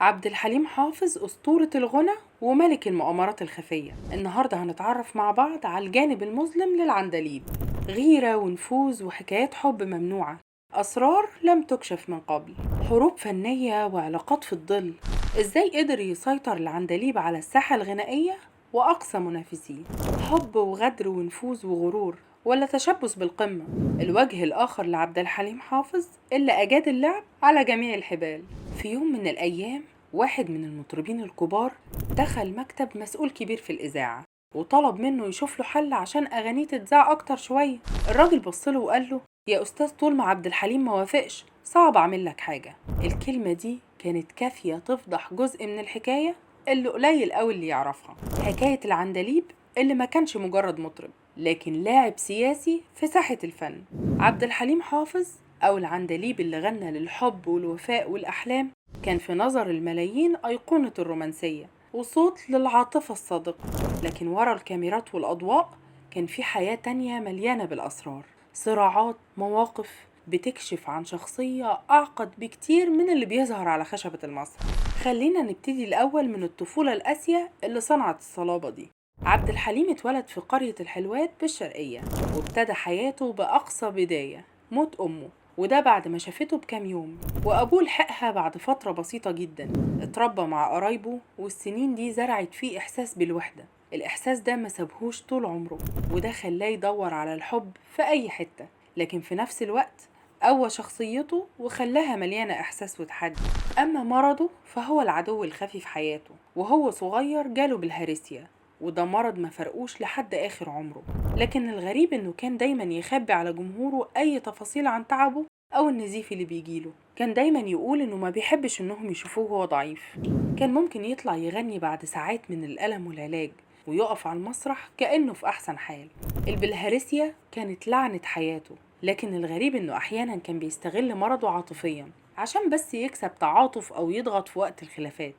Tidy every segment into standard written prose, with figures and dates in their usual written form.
عبد الحليم حافظ أسطورة الغنى وملك المؤامرات الخفية. النهاردة هنتعرف مع بعض على الجانب المظلم للعندليب، غيرة ونفوذ وحكايات حب ممنوعة، أسرار لم تكشف من قبل، حروب فنية وعلاقات في الظل. إزاي قدر يسيطر العندليب على الساحة الغنائية وأقصى منافسيه؟ حب وغدر ونفوذ وغرور، ولا تشبث بالقمة؟ الوجه الآخر لعبد الحليم حافظ اللي أجاد اللعب على جميع الحبال. في يوم من الأيام واحد من المطربين الكبار دخل مكتب مسؤول كبير في الإذاعة وطلب منه يشوف له حل عشان أغانيه تتذاع أكتر شوية. الراجل بصله وقال له: يا أستاذ، طول ما عبد الحليم ما وافقش صعب أعمل لك حاجة. الكلمة دي كانت كافية تفضح جزء من الحكاية اللي قليل أوي اللي يعرفها، حكاية العندليب اللي ما كانش مجرد مطرب لكن لاعب سياسي في ساحة الفن. عبد الحليم حافظ أو العندليب اللي غنى للحب والوفاء والأحلام كان في نظر الملايين أيقونة الرومانسية وصوت للعاطفة الصادقة، لكن ورا الكاميرات والأضواء كان في حياة تانية مليانة بالأسرار، صراعات، مواقف بتكشف عن شخصية أعقد بكتير من اللي بيظهر على خشبة المسرح. خلينا نبتدي الأول من الطفولة القاسية اللي صنعت الصلابة دي. عبد الحليم اتولد في قرية الحلوات بالشرقية، وابتدى حياته بأقصى بداية، موت أمه، وده بعد ما شافته بكام يوم، وأبوه لحقها بعد فترة بسيطة جدا. اتربى مع قرايبه والسنين دي زرعت فيه إحساس بالوحدة. الإحساس ده ما سابهوش طول عمره، وده خلاه يدور على الحب في أي حتة، لكن في نفس الوقت قوى شخصيته وخلاها مليانة إحساس وتحدي. أما مرضه فهو العدو الخفي في حياته، وهو صغير جاله بالهارسيا، وده مرض ما فرقوش لحد آخر عمره. لكن الغريب إنه كان دايما يخبي على جمهوره أي تفاصيل عن تعبه أو النزيف اللي بيجيله. كان دايما يقول إنه ما بيحبش إنهم يشوفوه هو ضعيف. كان ممكن يطلع يغني بعد ساعات من الألم والعلاج ويقف على المسرح كأنه في أحسن حال. البلهارسيا كانت لعنة حياته، لكن الغريب إنه أحيانا كان بيستغل مرضه عاطفيا عشان بس يكسب تعاطف أو يضغط في وقت الخلافات.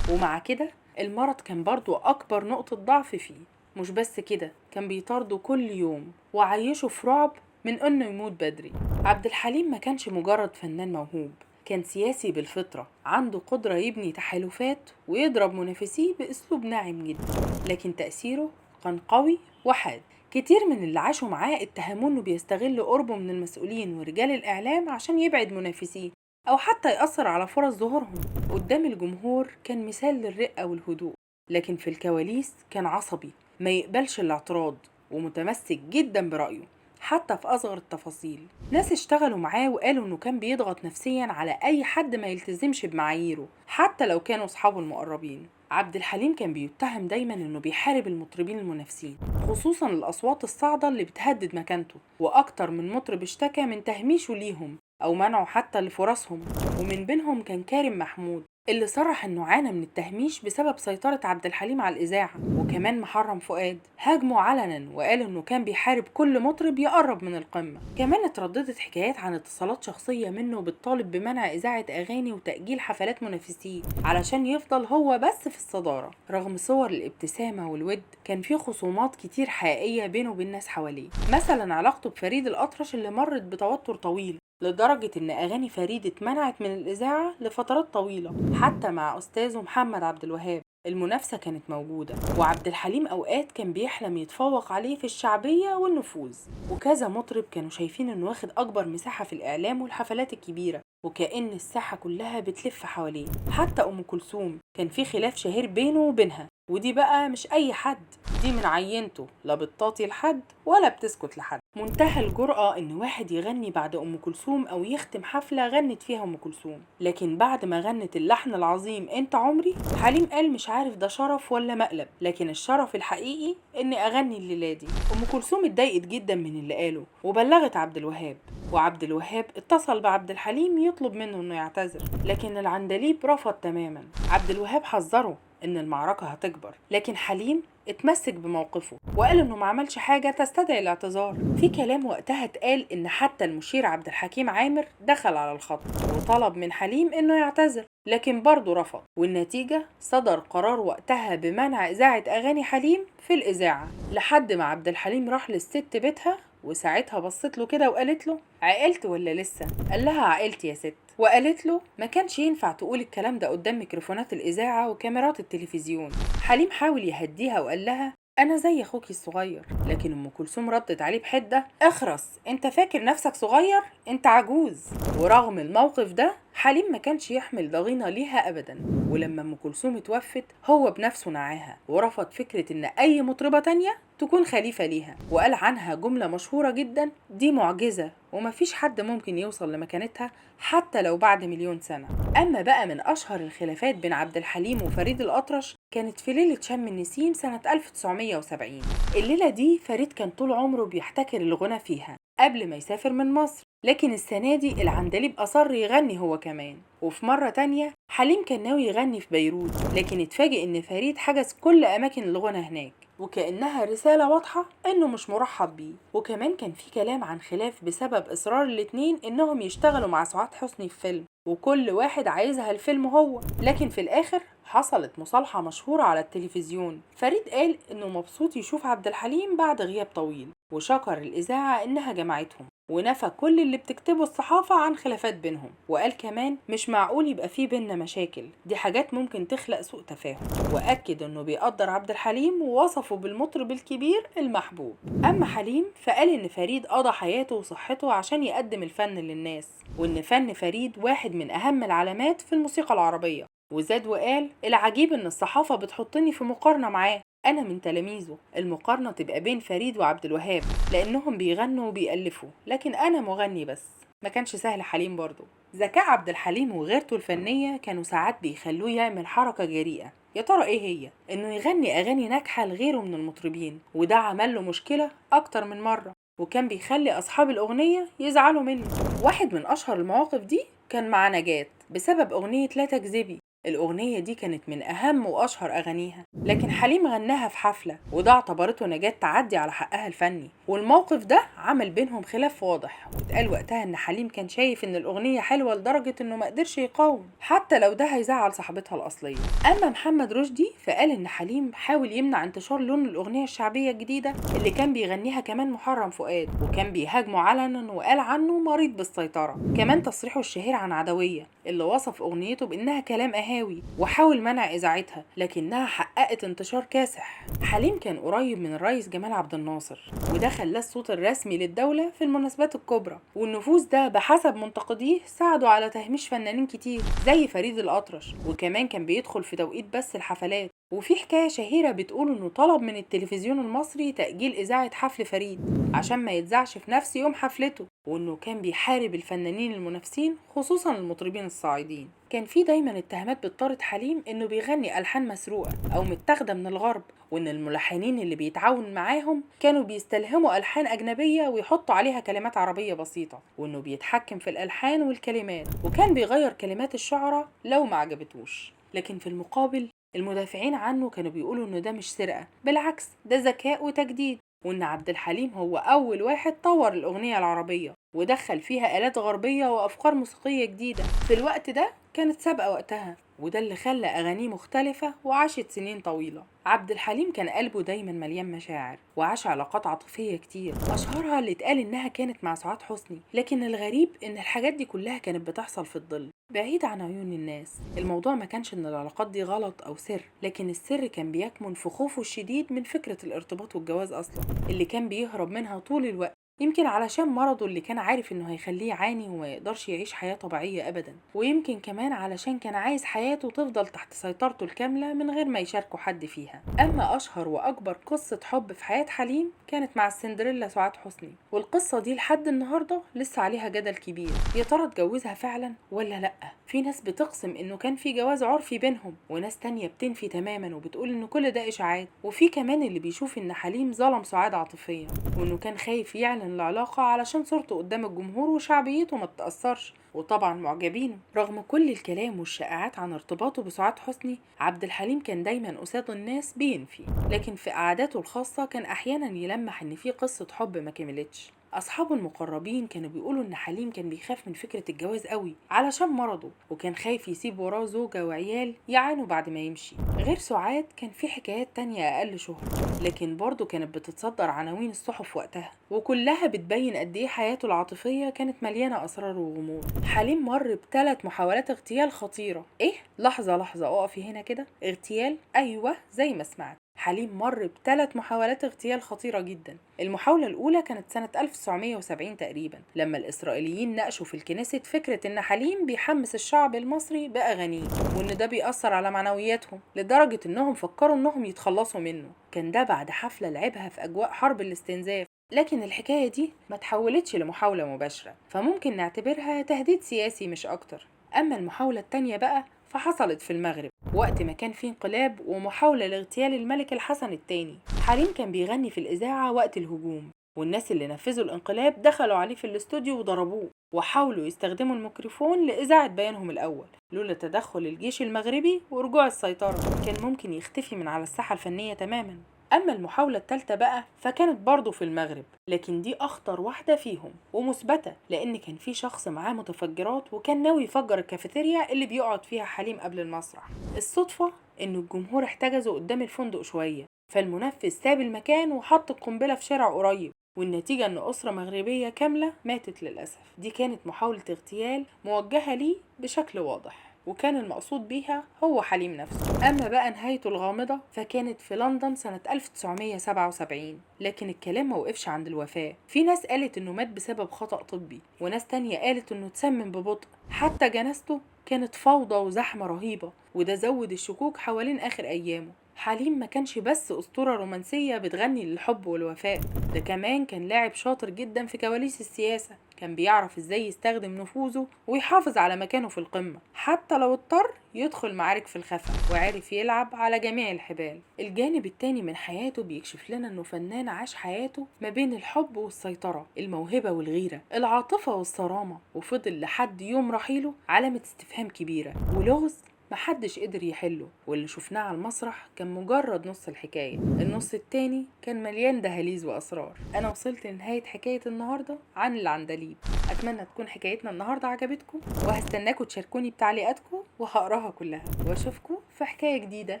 ومع كده المرض كان برضو أكبر نقطة ضعف فيه. مش بس كده، كان بيطارده كل يوم وعيشه في رعب من إنه يموت بدري. عبد الحليم ما كانش مجرد فنان موهوب، كان سياسي بالفطرة، عنده قدرة يبني تحالفات ويضرب منافسيه بأسلوب ناعم جدا، لكن تأثيره كان قوي وحاد. كتير من اللي عاشوا معاه اتهموه انه بيستغل قربه من المسؤولين ورجال الإعلام عشان يبعد منافسيه أو حتى يأثر على فرص ظهورهم. قدام الجمهور كان مثال للرقة والهدوء، لكن في الكواليس كان عصبي، ما يقبلش الاعتراض، ومتمسك جدا برأيه حتى في أصغر التفاصيل. ناس اشتغلوا معاه وقالوا إنه كان بيضغط نفسيا على أي حد ما يلتزمش بمعاييره حتى لو كانوا أصحابه المقربين. عبد الحليم كان بيتهم دايما إنه بيحارب المطربين المنافسين، خصوصا الأصوات الصاعدة اللي بتهدد مكانته، وأكتر من مطرب اشتكى من تهميشه ليهم أو منعه حتى لفرصهم، ومن بينهم كان كارم محمود اللي صرح انه عانى من التهميش بسبب سيطرة عبد الحليم على الإذاعة. وكمان محرم فؤاد هاجمه علنا وقال انه كان بيحارب كل مطرب يقرب من القمة. كمان اترددت حكايات عن اتصالات شخصية منه بتطالب بمنع إذاعة أغاني وتأجيل حفلات منافسيه علشان يفضل هو بس في الصدارة. رغم صور الابتسامة والود، كان في خصومات كتير حقيقية بينه وبين ناس حواليه، مثلا علاقته بفريد الأطرش اللي مرت بتوتر طويل لدرجة إن أغاني فريد اتمنعت من الإذاعة لفترات طويلة. حتى مع أستاذه محمد عبد الوهاب المنافسة كانت موجودة، وعبد الحليم أوقات كان بيحلم يتفوق عليه في الشعبية والنفوذ. وكذا مطرب كانوا شايفين إنه واخد أكبر مساحة في الإعلام والحفلات الكبيرة، وكأن الساحة كلها بتلف حواليه. حتى أم كلثوم كان في خلاف شهير بينه وبينها، ودي بقى مش أي حد، دي من عينته، لا بتطاطي لحد ولا بتسكت لحد. منتهى الجرأة إن واحد يغني بعد أم كلثوم أو يختم حفلة غنت فيها أم كلثوم. لكن بعد ما غنت اللحن العظيم أنت عمري، حليم قال مش عارف ده شرف ولا مقلب، لكن الشرف الحقيقي إني أغني الليلة دي. أم كلثوم اتضايقت جدا من اللي قاله وبلغت عبد الوهاب، وعبد الوهاب اتصل بعبد الحليم يطلب منه إنه يعتذر، لكن العندليب رفض تماما. عبد الوهاب حذره إن المعركة هتكبر، لكن حليم اتمسك بموقفه وقال انه ما عملش حاجة تستدعي الاعتذار. في كلام وقتها اتقال ان حتى المشير عبد الحكيم عامر دخل على الخط وطلب من حليم انه يعتذر، لكن برضه رفض، والنتيجة صدر قرار وقتها بمنع إذاعة أغاني حليم في الإذاعة لحد ما عبد الحليم راح للست بيتها وساعتها بصت له كده وقالت له عقلت ولا لسه؟ قال لها عقلت يا ست. وقالت له ما كانش ينفع تقول الكلام ده قدام ميكروفونات الإذاعة وكاميرات التلفزيون. حليم حاول يهديها وقال لها أنا زي أخوكي الصغير. لكن أم كلثوم ردت عليه بحدة اخرس، أنت فاكر نفسك صغير؟ أنت عجوز. ورغم الموقف ده حليم ما كانش يحمل ضغينة ليها أبدا. ولما أم كلثوم اتوفت هو بنفسه نعاها ورفض فكرة إن أي مطربة تانية تكون خليفة ليها، وقال عنها جملة مشهورة جدا: دي معجزة ومفيش حد ممكن يوصل لمكانتها حتى لو بعد مليون سنة. أما بقى من أشهر الخلافات بين عبد الحليم وفريد الأطرش كانت في ليلة شم النسيم سنة 1970. الليلة دي فريد كان طول عمره بيحتكر الغنى فيها قبل ما يسافر من مصر، لكن السنة دي العندليب أصر يغني هو كمان. وفي مرة تانية حليم كان ناوي يغني في بيروت، لكن اتفاجئ إن فريد حجز كل أماكن الغنى هناك، وكأنها رسالة واضحة إنه مش مرحب بيه. وكمان كان في كلام عن خلاف بسبب إصرار الاتنين إنهم يشتغلوا مع سعاد حسني في فيلم، وكل واحد عايزها الفيلم هو. لكن في الآخر حصلت مصالحة مشهورة على التلفزيون. فريد قال إنه مبسوط يشوف عبد الحليم بعد غياب طويل، وشكر الإذاعة إنها جمعتهم، ونفى كل اللي بتكتبه الصحافة عن خلافات بينهم. وقال كمان مش معقول يبقى في بيننا مشاكل، دي حاجات ممكن تخلق سوء تفاهم. وأكد إنه بيقدر عبد الحليم ووصفه بالمطرب الكبير المحبوب. أما حليم فقال إن فريد قضى حياته وصحته عشان يقدم الفن للناس، وإن فن فريد واحد من أهم العلامات في الموسيقى العربية. وزاد وقال العجيب إن الصحافة بتحطني في مقارنة معاه، أنا من تلاميذه. المقارنة تبقى بين فريد وعبد الوهاب لأنهم بيغنوا وبيألفوا، لكن أنا مغني بس. ما كانش سهل حليم برضه. ذكاء عبد الحليم وغيرته الفنية كانوا ساعات بيخلوه يعمل حركة جريئة. يا ترى ايه هي؟ انه يغني اغاني ناجحة لغيره من المطربين، وده عمل له مشكلة اكتر من مرة، وكان بيخلي اصحاب الاغنية يزعلوا منه. واحد من اشهر المواقف دي كان مع نجاة بسبب اغنية لا تكذبي. الأغنية دي كانت من أهم وأشهر أغانيها، لكن حليم غناها في حفلة، وده اعتبرته نجاة تعدي على حقها الفني. والموقف ده عمل بينهم خلاف واضح، واتقال وقتها إن حليم كان شايف إن الأغنية حلوة لدرجة إنه مقدرش يقاوم حتى لو ده هيزعل صاحبتها الأصلية. أما محمد رشدي فقال إن حليم حاول يمنع انتشار لون الأغنية الشعبية الجديدة اللي كان بيغنيها كمان محرم فؤاد، وكان بيهاجمه علنا وقال عنه مريض بالسيطرة. كمان تصريحه الشهير عن عدوية اللي وصف أغنيته بإنها كلام أهاوي، وحاول منع إذاعتها لكنها حققت انتشار كاسح. حليم كان قريب من الرئيس جمال عبد الناصر، وده خلاه الصوت الرسمي للدولة في المناسبات الكبرى، والنفوذ ده بحسب منتقديه ساعده على تهميش فنانين كتير زي فريد الأطرش. وكمان كان بيدخل في توقيت بس الحفلات. وفي حكاية شهيرة بتقول إنه طلب من التلفزيون المصري تأجيل إذاعة حفل فريد عشان ما يتذاعش في نفس يوم حفلته، وإنه كان بيحارب الفنانين المنافسين خصوصا المطربين الصاعدين. كان في دايما اتهامات بتطارد حليم إنه بيغني ألحان مسروقة أو متاخدة من الغرب، وإن الملحنين اللي بيتعاون معاهم كانوا بيستلهموا ألحان أجنبية ويحطوا عليها كلمات عربية بسيطة، وإنه بيتحكم في الألحان والكلمات، وكان بيغير كلمات الشعراء لو ما عجبتوش. لكن في المقابل المدافعين عنه كانوا بيقولوا إنه ده مش سرقة، بالعكس ده ذكاء وتجديد، وإن عبد الحليم هو أول واحد طور الأغنية العربية ودخل فيها آلات غربية وأفكار موسيقية جديدة. في الوقت ده كانت سابقة وقتها، وده اللي خلى أغانيه مختلفة وعاشت سنين طويلة. عبد الحليم كان قلبه دايما مليان مشاعر، وعاش علاقات عاطفية كتير، أشهرها اللي اتقال إنها كانت مع سعاد حسني. لكن الغريب إن الحاجات دي كلها كانت بتحصل في الظل بعيد عن عيون الناس. الموضوع ما كانش إن العلاقات دي غلط أو سر، لكن السر كان بيكمن في خوفه الشديد من فكرة الارتباط والجواز أصلا، اللي كان بيهرب منها طول الوقت، يمكن علشان مرضه اللي كان عارف انه هيخليه يعاني وما يقدرش يعيش حياة طبيعية ابدا، ويمكن كمان علشان كان عايز حياته تفضل تحت سيطرته الكاملة من غير ما يشاركه حد فيها. اما اشهر واكبر قصة حب في حياة حليم كانت مع السندريلا سعاد حسني، والقصة دي لحد النهاردة لسه عليها جدل كبير، يا ترى اتجوزها فعلا ولا لا. في ناس بتقسم انه كان في جواز عرفي بينهم، وناس تانية بتنفي تماما وبتقول انه كل ده اشاعات. وفي كمان اللي بيشوف ان حليم ظلم سعاد عاطفيا، وانه كان خايف يعلن العلاقة علشان صورته قدام الجمهور وشعبيته ما تتأثرش، وطبعا معجبينه. رغم كل الكلام والشائعات عن ارتباطه بسعاد حسني، عبد الحليم كان دايما قصاد الناس بينفي، لكن في قعداته الخاصة كان احيانا يلمح ان في قصة حب ما كملتش، أصحابه المقربين كانوا بيقولوا إن حليم كان بيخاف من فكرة الجواز قوي علشان مرضه، وكان خايف يسيب وراه زوجة وعيال يعانوا بعد ما يمشي. غير سعاد كان في حكايات تانية أقل شهرة، لكن برضه كانت بتتصدر عناوين الصحف وقتها، وكلها بتبين قد إيه حياته العاطفية كانت مليانة أسرار وغموض. حليم مر ب3 محاولات اغتيال خطيرة. إيه؟ لحظة لحظة، أقفي هنا كده. اغتيال؟ أيوة زي ما سمعت. حليم مر ب3 محاولات اغتيال خطيرة جدا. المحاولة الأولى كانت سنة 1970 تقريبا، لما الإسرائيليين ناقشوا في الكنيست فكرة إن حليم بيحمس الشعب المصري بأغانيه، وإن ده بيأثر على معنوياتهم لدرجة إنهم فكروا إنهم يتخلصوا منه. كان ده بعد حفلة لعبها في أجواء حرب الاستنزاف. لكن الحكاية دي ما تحولتش لمحاولة مباشرة، فممكن نعتبرها تهديد سياسي مش أكتر. أما المحاولة التانية بقى فحصلت في المغرب وقت ما كان في انقلاب ومحاولة لاغتيال الملك الحسن الثاني. حليم كان بيغني في الإذاعة وقت الهجوم، والناس اللي نفذوا الانقلاب دخلوا عليه في الاستوديو وضربوه، وحاولوا يستخدموا الميكروفون لإذاعة بيانهم الأول. لولا تدخل الجيش المغربي ورجوع السيطرة كان ممكن يختفي من على الساحة الفنية تماما. أما المحاولة الثالثة بقى فكانت برضه في المغرب، لكن دي أخطر واحدة فيهم ومثبتة، لأن كان في شخص معاه متفجرات وكان ناوي يفجر الكافيتيريا اللي بيقعد فيها حليم قبل المسرح. الصدفة إن الجمهور احتجزوا قدام الفندق شوية، فالمنفذ ساب المكان وحط القنبلة في شارع قريب، والنتيجة إن أسرة مغربية كاملة ماتت للأسف. دي كانت محاولة اغتيال موجهة ليه بشكل واضح، وكان المقصود بيها هو حليم نفسه. أما بقى نهايته الغامضة فكانت في لندن سنة 1977، لكن الكلام موقفش عند الوفاة. في ناس قالت إنه مات بسبب خطأ طبي، وناس تانية قالت إنه تسمم ببطء. حتى جنازته كانت فوضى وزحمة رهيبة، وده زود الشكوك حوالين آخر أيامه. حليم ما كانش بس أسطورة رومانسية بتغني للحب والوفاء، ده كمان كان لاعب شاطر جدا في كواليس السياسة. كان بيعرف ازاي يستخدم نفوذه ويحافظ على مكانه في القمة، حتى لو اضطر يدخل معارك في الخفا، وعرف يلعب على جميع الحبال. الجانب التاني من حياته بيكشف لنا انه فنان عاش حياته ما بين الحب والسيطرة، الموهبة والغيرة، العاطفة والصرامة، وفضل لحد يوم رحيله علامة استفهام كبيرة ولغز محدش قدر يحله. واللي شفناه على المسرح كان مجرد نص الحكاية، النص التاني كان مليان دهاليز وأسرار. أنا وصلت لنهاية حكاية النهاردة عن العندليب. أتمنى تكون حكايتنا النهاردة عجبتكم، وهستناكم تشاركوني بتعليقاتكم وهقراها كلها، وأشوفكم في حكاية جديدة.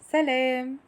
سلام.